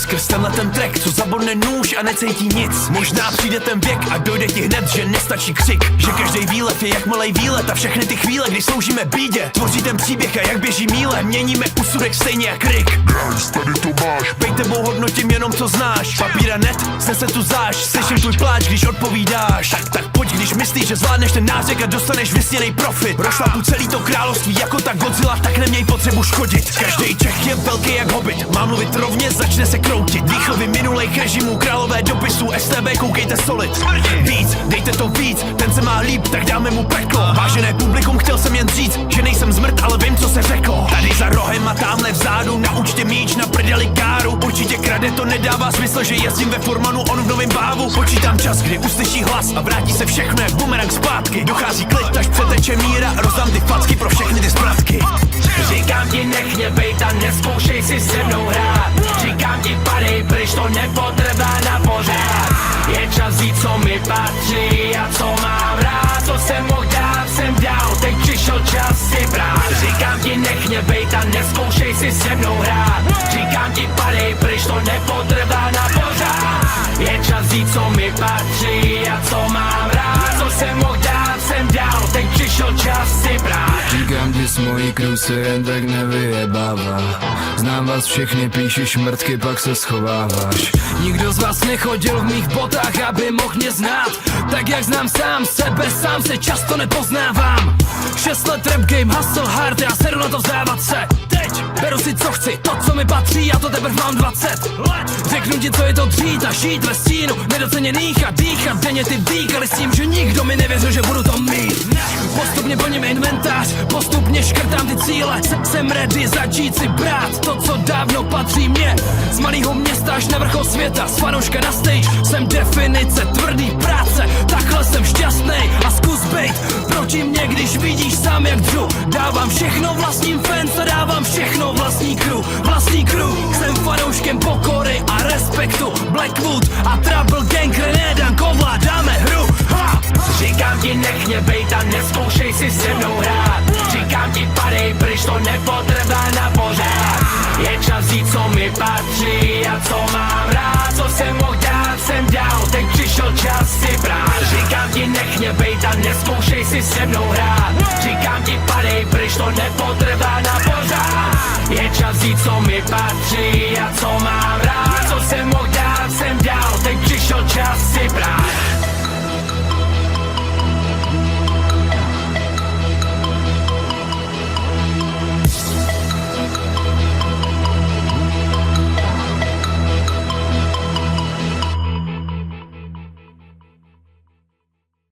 skrz tenhle ten track, co zabodne nůž a necítí nic. Možná přijde ten věk a dojde ti hned, že nestačí křik, že každý výlet je jak malej výlet a všechny ty chvíle, kdy sloužíme bídě, tvoří ten příběh a jak běží míle, měníme úsudek stejně jak Rick. Guys, tady to máš. Bej tebou hodnotím jenom co znáš. Papír a net, snese tu záš, slyším tvůj pláč, když odpovídáš. Tak pojď, když myslíš, že zvládneš ten nářek a dostaneš vysněnej profit. Rozšlapu celý to království jako ta Godzilla, tak neměj potřebu škodit. Každý Čech je velký jak hobit, má mluvit rovně, začne se kroutit. Výchovy minulejch režimů, králové dopisů, STB, koukejte solid. Víc, dejte to víc, ten se má líp, tak dáme mu peklo. Vážené publikum, chtěl jsem jen říct, že nejsem zmrt, ale vím, co se řeklo. Tady za rohem a tamhle vzadu, na účtě míč, na prdeli káru. Určitě krade, to nedává smysl, že jezdím ve Formanu, on v novém bávu. Počítám čas, kdy uslyší hlas a vrátí se všechno jak bumerang zpátky. Dochází klid, až přeteče míra, rozdám ty facky pro všechny ty zpratky. Říkám ti, nech mě bejt a neskoušej si se mnou hrát. Říkám ti, padej pryč, to nepotrvá na pořád. Je čas jít, co mi patří a co mám rád. Co jsem mohl dát, jsem dal, teď přišel čas si brát. Říkám ti, nech mě bejt a neskoušej si se mnou hrát. Říkám ti, padej pryč, to nepotrvá na pořád. Je čas jít, co mi patří a co mám rád. Co jsem mohl dát, jsem dal, teď přišel čas si brát. Říkám ti, s mojí crew se jen tak nevyjebává. Znám vás všechny, píšeš mrtky, pak se schováváš. Nikdo z vás nechodil v mých botách, aby mohl mě znát. Tak jak znám sám sebe, sám se často nepoznávám. 6 let rap game, hustle hard, já sedu na to vzdávat se. Teď beru si co chci, to co mi patří, já to teprv mám 20 let. Řeknu ti, co je to dřít a žít ve stínu nedoceněných a dýchat denně ty dýchali s tím, že nikdo mi nevěřil, že budu to mít. Postupně plním inventář, postupně škrtám ty cíle. Jsem ready začít si brát to, co dávno patří mně. Z malého města až na vrchol světa, z fanouška na stage, jsem definice tvrdý práce. Takhle jsem šťastnej a zkus bejt proti mě, když vidíš sám jak dřu. Dávám všechno vlastním fans a dávám všechno vlastní crew. Vlastní crew, jsem fanouškem pokory a respektu. Blackwood a Trouble Gang, René Dan, ovládáme hru. Ha! Říkám ti, nech mě bejt a neskoušej si se mnou hrát. Říkám ti, padej pryč, to nepotrvá na pořád. Je čas jít, co mi patří a co mám rád. Co jsem mohl dát, jsem dal, teď přišel čas si brát. Říkám ti, nech mě bejt a neskoušej si se mnou hrát. Říkám ti, padej pryč, to nepotrvá na pořád. Je čas jít, co mi patří a co mám